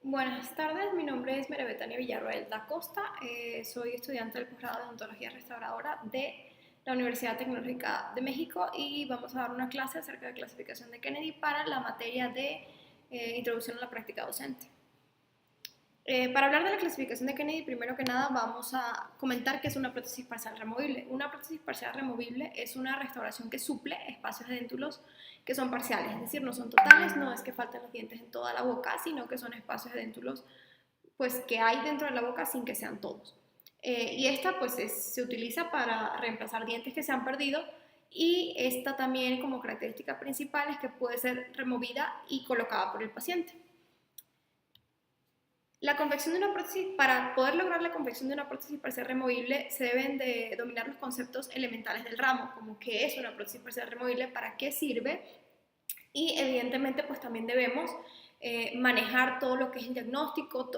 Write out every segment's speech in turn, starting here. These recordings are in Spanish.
Buenas tardes, mi nombre es María Betania Villarroel da Costa, soy estudiante del posgrado de Odontología Restauradora de la Universidad Tecnológica de México y vamos a dar una clase acerca de clasificación de Kennedy para la materia de Introducción a la Práctica Docente. Para hablar de la clasificación de Kennedy, primero que nada vamos a comentar qué es una prótesis parcial removible. Una prótesis parcial removible es una restauración que suple espacios de déntulos que son parciales, es decir, no son totales, no es que falten los dientes en toda la boca, sino que son espacios de déntulos pues, que hay dentro de la boca sin que sean todos. Y esta pues se utiliza para reemplazar dientes que se han perdido y esta también como característica principal es que puede ser removida y colocada por el paciente. La confección de una prótesis, para poder lograr la confección de una prótesis parcial removible, se deben de dominar los conceptos elementales del ramo, como qué es una prótesis parcial removible, para qué sirve, y evidentemente pues también debemos manejar todo lo que es el diagnóstico,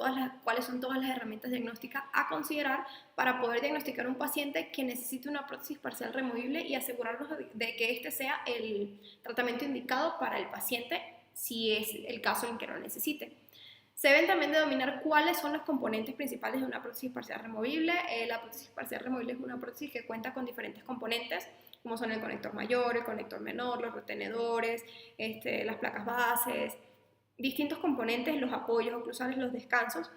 cuáles son todas las herramientas diagnósticas a considerar para poder diagnosticar a un paciente que necesite una prótesis parcial removible y asegurarnos de que este sea el tratamiento indicado para el paciente si es el caso en que lo necesite. Se deben también de dominar cuáles son los componentes principales de una prótesis parcial removible. La prótesis parcial removible es una prótesis que cuenta con diferentes componentes, como son el conector mayor, el conector menor, los retenedores, las placas bases, distintos componentes, los apoyos oclusales, los descansos.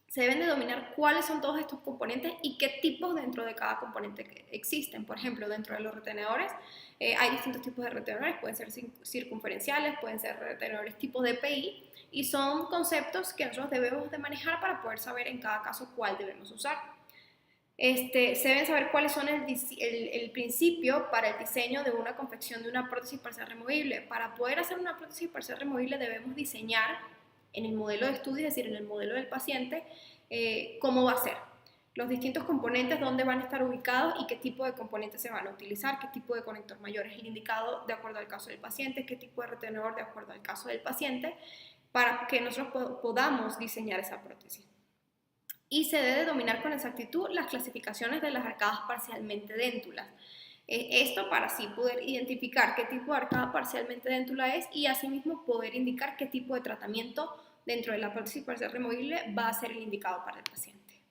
Se deben de dominar cuáles son todos estos componentes y qué tipos dentro de cada componente existen. Por ejemplo, dentro de los retenedores hay distintos tipos de retenedores, pueden ser circunferenciales, pueden ser retenedores tipo DPI, y son conceptos que nosotros debemos de manejar para poder saber en cada caso cuál debemos usar. Se deben saber cuáles son el principio para el diseño de una confección de una prótesis parcial removible. Para poder hacer una prótesis parcial removible debemos diseñar en el modelo de estudio, es decir, en el modelo del paciente, cómo va a ser, los distintos componentes, dónde van a estar ubicados y qué tipo de componentes se van a utilizar, qué tipo de conector mayor es el indicado de acuerdo al caso del paciente, qué tipo de retenedor de acuerdo al caso del paciente, para que nosotros podamos diseñar esa prótesis. Y se debe dominar con exactitud las clasificaciones de las arcadas parcialmente déntulas. Esto para así poder identificar qué tipo de arcada parcialmente déntula es y asimismo poder indicar qué tipo de tratamiento dentro de la prótesis parcial removible va a ser el indicado para el paciente.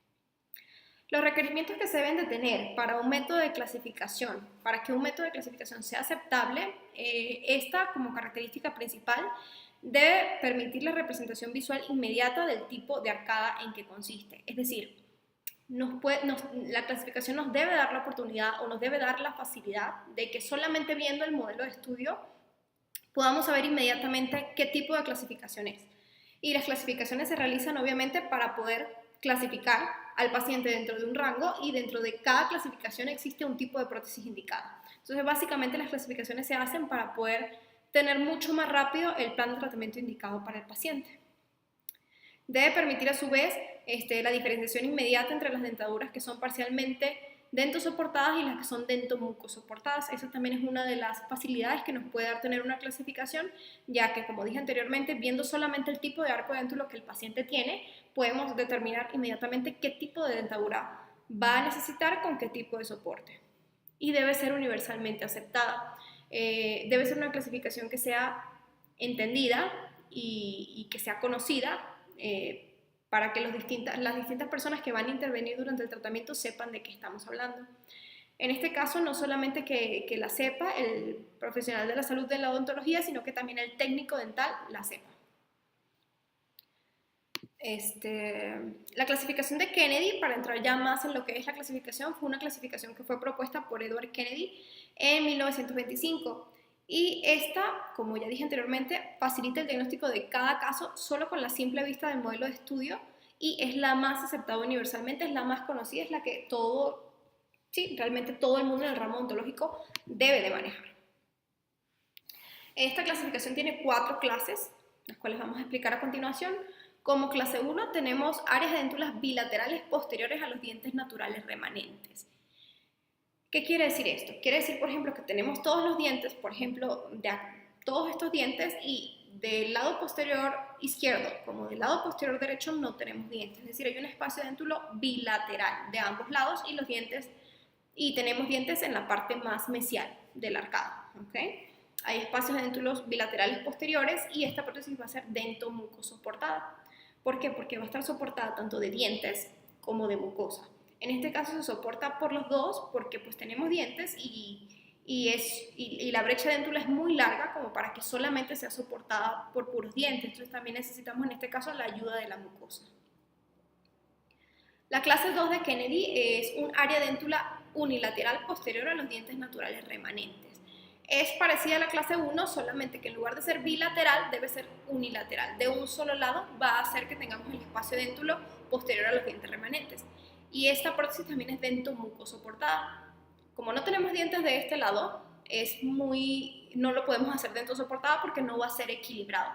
Los requerimientos que se deben de tener para un método de clasificación, para que un método de clasificación sea aceptable, esta como característica principal debe permitir la representación visual inmediata del tipo de arcada en que consiste. Es decir, la clasificación nos debe dar la oportunidad o nos debe dar la facilidad de que solamente viendo el modelo de estudio podamos saber inmediatamente qué tipo de clasificación es. Y las clasificaciones se realizan obviamente para poder clasificar al paciente dentro de un rango y dentro de cada clasificación existe un tipo de prótesis indicada. Entonces básicamente las clasificaciones se hacen para poder tener mucho más rápido el plan de tratamiento indicado para el paciente. Debe permitir a su vez la diferenciación inmediata entre las dentaduras que son parcialmente dentosoportadas y las que son dentomucosoportadas. Esa también es una de las facilidades que nos puede dar tener una clasificación, ya que, como dije anteriormente, viendo solamente el tipo de arco déntulo que el paciente tiene, podemos determinar inmediatamente qué tipo de dentadura va a necesitar con qué tipo de soporte. Y debe ser universalmente aceptada. Debe ser una clasificación que sea entendida y que sea conocida para que las distintas personas que van a intervenir durante el tratamiento sepan de qué estamos hablando. En este caso, no solamente que la sepa el profesional de la salud de la odontología, sino que también el técnico dental la sepa. La clasificación de Kennedy, para entrar ya más en lo que es la clasificación, fue una clasificación que fue propuesta por Edward Kennedy en 1925. Y esta, como ya dije anteriormente, facilita el diagnóstico de cada caso solo con la simple vista del modelo de estudio y es la más aceptada universalmente, es la más conocida, es la que realmente todo el mundo en el ramo odontológico debe de manejar. Esta clasificación tiene 4 clases, las cuales vamos a explicar a continuación. Como clase 1 tenemos áreas de déntulas bilaterales posteriores a los dientes naturales remanentes. ¿Qué quiere decir esto? Quiere decir, por ejemplo, que tenemos todos los dientes, por ejemplo, de todos estos dientes y del lado posterior izquierdo como del lado posterior derecho no tenemos dientes. Es decir, hay un espacio de déntulo bilateral de ambos lados y tenemos dientes en la parte más mesial de la arcada. ¿Okay? Hay espacios de déntulos bilaterales posteriores y esta prótesis va a ser dentomucosoportada. ¿Por qué? Porque va a estar soportada tanto de dientes como de mucosa. En este caso se soporta por los dos porque pues tenemos dientes y la brecha dental es muy larga como para que solamente sea soportada por puros dientes. Entonces también necesitamos en este caso la ayuda de la mucosa. La clase 2 de Kennedy es un área dentula unilateral posterior a los dientes naturales remanentes. Es parecida a la clase 1, solamente que en lugar de ser bilateral debe ser unilateral. De un solo lado va a hacer que tengamos el espacio dentulo posterior a los dientes remanentes. Y esta prótesis también es dentomucosoportada. Como no tenemos dientes de este lado, no lo podemos hacer dentosoportada porque no va a ser equilibrado.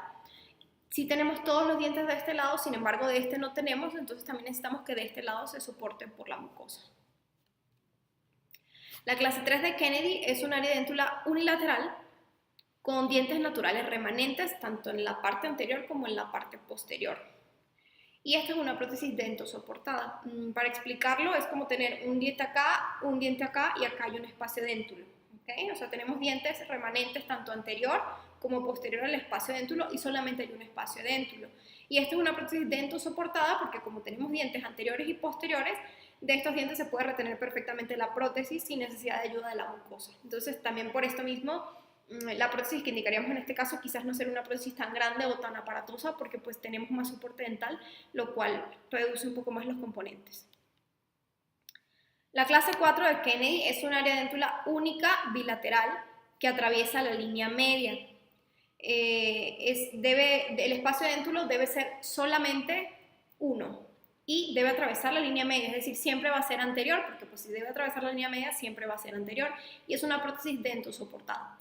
Si tenemos todos los dientes de este lado, sin embargo de este no tenemos, entonces también necesitamos que de este lado se soporten por la mucosa. La clase 3 de Kennedy es un área dentula unilateral con dientes naturales remanentes tanto en la parte anterior como en la parte posterior. Y esta es una prótesis dentosoportada. Para explicarlo es como tener un diente acá y acá hay un espacio dentulo. ¿Okay? O sea, tenemos dientes remanentes tanto anterior como posterior al espacio dentulo y solamente hay un espacio dentulo. Y esta es una prótesis dentosoportada porque como tenemos dientes anteriores y posteriores, de estos dientes se puede retener perfectamente la prótesis sin necesidad de ayuda de la mucosa. Entonces, también por esto mismo, la prótesis que indicaríamos en este caso quizás no ser una prótesis tan grande o tan aparatosa porque pues tenemos más soporte dental, lo cual reduce un poco más los componentes. La clase 4 de Kennedy es un área dentula única bilateral que atraviesa la línea media. El espacio dentulo debe ser solamente uno y debe atravesar la línea media, es decir, siempre va a ser anterior, porque pues si debe atravesar la línea media siempre va a ser anterior y es una prótesis dentosoportada.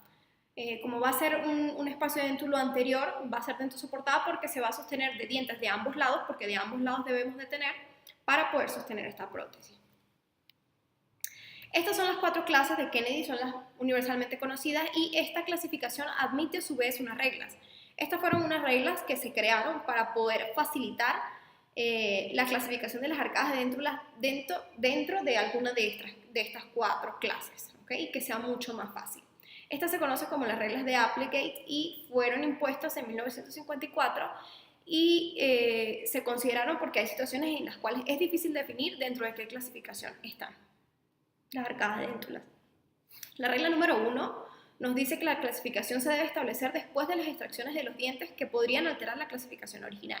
Como va a ser un espacio dentulo anterior, va a ser dentosoportada porque se va a sostener de dientes de ambos lados, porque de ambos lados debemos de tener para poder sostener esta prótesis. Estas son las 4 clases de Kennedy, son las universalmente conocidas y esta clasificación admite a su vez unas reglas. Estas fueron unas reglas que se crearon para poder facilitar la clasificación de las arcadas dentro de alguna de estas 4 clases, ¿okay? Y que sea mucho más fácil. Estas se conocen como las reglas de Applegate y fueron impuestas en 1954 y se consideraron porque hay situaciones en las cuales es difícil definir dentro de qué clasificación están las arcadas dentulas. La regla número 1 nos dice que la clasificación se debe establecer después de las extracciones de los dientes que podrían alterar la clasificación original.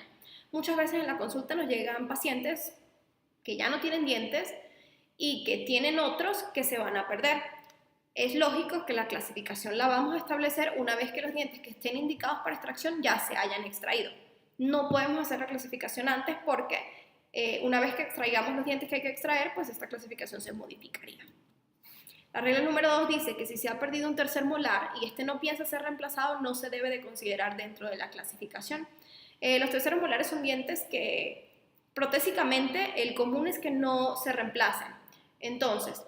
Muchas veces en la consulta nos llegan pacientes que ya no tienen dientes y que tienen otros que se van a perder. Es lógico que la clasificación la vamos a establecer una vez que los dientes que estén indicados para extracción ya se hayan extraído. No podemos hacer la clasificación antes porque una vez que extraigamos los dientes que hay que extraer, pues esta clasificación se modificaría. La regla número 2 dice que si se ha perdido un tercer molar y este no piensa ser reemplazado, no se debe de considerar dentro de la clasificación. Los terceros molares son dientes que protésicamente el común es que no se reemplacen. Entonces,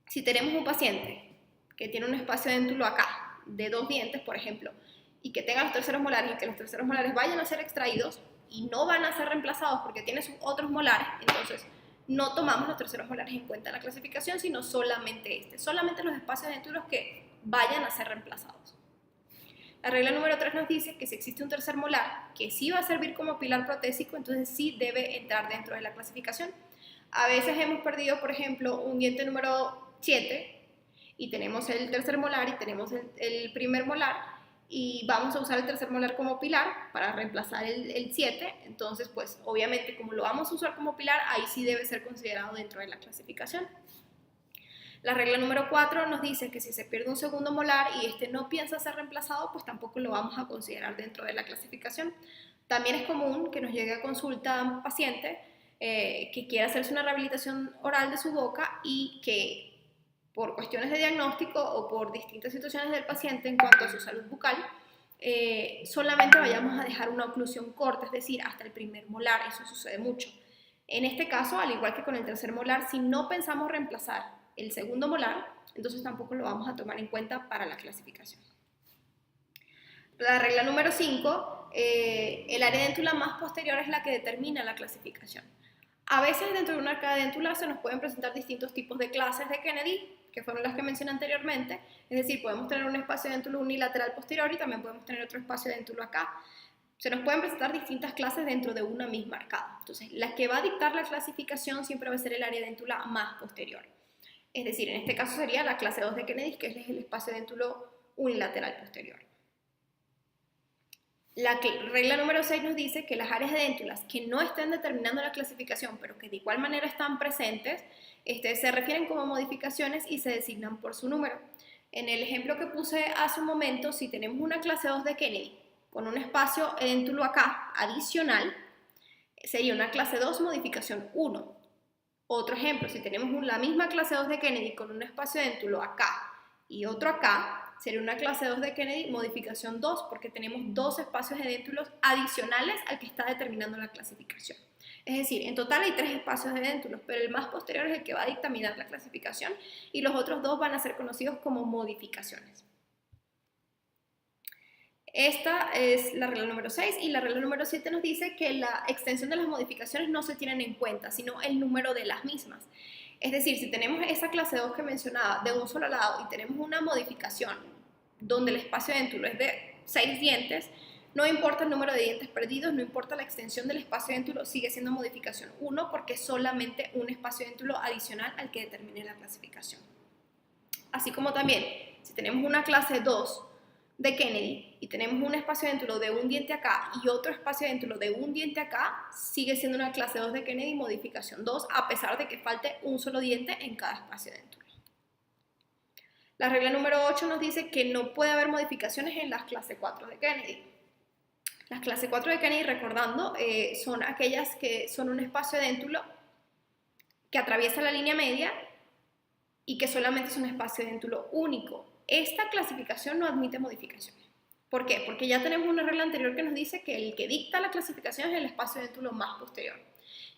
si tenemos un paciente que tiene un espacio dentulo acá de 2 dientes, por ejemplo, y que tenga los terceros molares y que los terceros molares vayan a ser extraídos y no van a ser reemplazados porque tiene sus otros molares, entonces no tomamos los terceros molares en cuenta en la clasificación, sino solamente solamente los espacios dentulos que vayan a ser reemplazados. La regla número 3 nos dice que si existe un tercer molar que sí va a servir como pilar protésico, entonces sí debe entrar dentro de la clasificación. A veces hemos perdido, por ejemplo, un diente número 7 y tenemos el tercer molar y tenemos el primer molar y vamos a usar el tercer molar como pilar para reemplazar el 7, entonces pues obviamente como lo vamos a usar como pilar, ahí sí debe ser considerado dentro de la clasificación. La regla número 4 nos dice que si se pierde un segundo molar y este no piensa ser reemplazado, pues tampoco lo vamos a considerar dentro de la clasificación. También es común que nos llegue a consulta un paciente que quiera hacerse una rehabilitación oral de su boca y que por cuestiones de diagnóstico o por distintas situaciones del paciente en cuanto a su salud bucal, solamente vayamos a dejar una oclusión corta, es decir, hasta el primer molar, eso sucede mucho. En este caso, al igual que con el tercer molar, si no pensamos reemplazar el segundo molar, entonces tampoco lo vamos a tomar en cuenta para la clasificación. La regla número 5, el área dentula más posterior es la que determina la clasificación. A veces dentro de una arcada dentular se nos pueden presentar distintos tipos de clases de Kennedy, que fueron las que mencioné anteriormente, es decir, podemos tener un espacio dentulo unilateral posterior y también podemos tener otro espacio dentulo acá. se nos pueden presentar distintas clases dentro de una misma arcada. Entonces, la que va a dictar la clasificación siempre va a ser el área dentura más posterior. Es decir, en este caso sería la clase 2 de Kennedy, que es el espacio dentulo unilateral posterior. La regla número 6 nos dice que las áreas de déntulas que no estén determinando la clasificación, pero que de igual manera están presentes, se refieren como modificaciones y se designan por su número. En el ejemplo que puse hace un momento, si tenemos una clase 2 de Kennedy con un espacio dentulo acá adicional, sería una clase 2 modificación 1. Otro ejemplo, si tenemos la misma clase 2 de Kennedy con un espacio dentulo acá y otro acá, sería una clase 2 de Kennedy modificación 2, porque tenemos dos espacios de déntulos adicionales al que está determinando la clasificación. Es decir, en total hay 3 espacios de déntulos, pero el más posterior es el que va a dictaminar la clasificación y los otros 2 van a ser conocidos como modificaciones. Esta es la regla número 6 y la regla número 7 nos dice que la extensión de las modificaciones no se tienen en cuenta, sino el número de las mismas. Es decir, si tenemos esa clase 2 que mencionaba de un solo lado y tenemos una modificación donde el espacio dentulo es de 6 dientes, no importa el número de dientes perdidos, no importa la extensión del espacio dentulo, sigue siendo modificación 1 porque es solamente un espacio dentulo adicional al que determine la clasificación. Así como también, si tenemos una clase 2 de Kennedy y tenemos un espacio dentulo de un diente acá y otro espacio dentulo de un diente acá, sigue siendo una clase 2 de Kennedy modificación 2 a pesar de que falte un solo diente en cada espacio dentulo. La regla número 8 nos dice que no puede haber modificaciones en las clase 4 de Kennedy. Las clase 4 de Kennedy, recordando, son aquellas que son un espacio dentulo que atraviesa la línea media y que solamente es un espacio dentulo único. Esta clasificación no admite modificaciones. ¿Por qué? Porque ya tenemos una regla anterior que nos dice que el que dicta la clasificación es el espacio dentulo más posterior.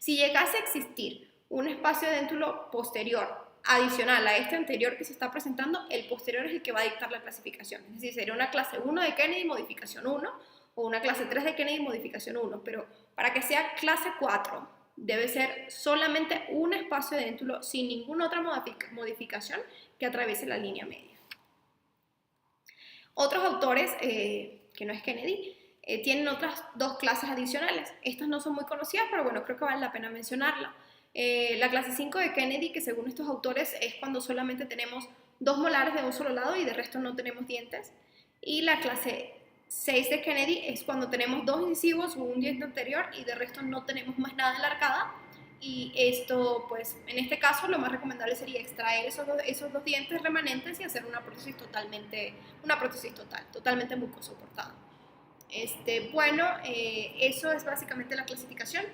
Si llegase a existir un espacio dentulo posterior adicional a este anterior que se está presentando, el posterior es el que va a dictar la clasificación. Es decir, sería una clase 1 de Kennedy modificación 1 o una clase 3 de Kennedy modificación 1, pero para que sea clase 4 debe ser solamente un espacio dentulo sin ninguna otra modificación que atraviese la línea media. Otros autores, que no es Kennedy, tienen otras 2 clases adicionales. Estas no son muy conocidas, pero bueno, creo que vale la pena mencionarla. La clase 5 de Kennedy, que según estos autores es cuando solamente tenemos 2 molares de un solo lado y de resto no tenemos dientes. Y la clase 6 de Kennedy es cuando tenemos 2 incisivos o un diente anterior y de resto no tenemos más nada en la arcada. Y esto, pues, en este caso lo más recomendable sería extraer esos dos dientes remanentes y hacer una prótesis totalmente mucosoportada. Bueno, eso es básicamente la clasificación.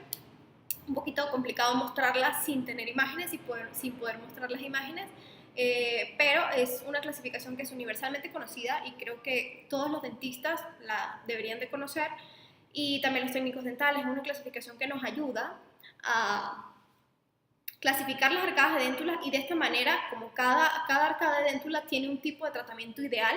Un poquito complicado mostrarla sin tener imágenes y sin poder mostrar las imágenes, pero es una clasificación que es universalmente conocida y creo que todos los dentistas la deberían de conocer y también los técnicos dentales. Es una clasificación que nos ayuda a clasificar las arcadas de déntula y de esta manera, como cada arcada de déntula tiene un tipo de tratamiento ideal,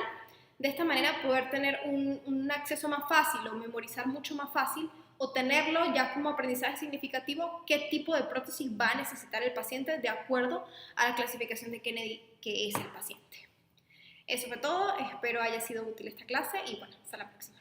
de esta manera poder tener un acceso más fácil o memorizar mucho más fácil o tenerlo ya como aprendizaje significativo qué tipo de prótesis va a necesitar el paciente de acuerdo a la clasificación de Kennedy que es el paciente. Eso fue todo, espero haya sido útil esta clase y bueno, hasta la próxima.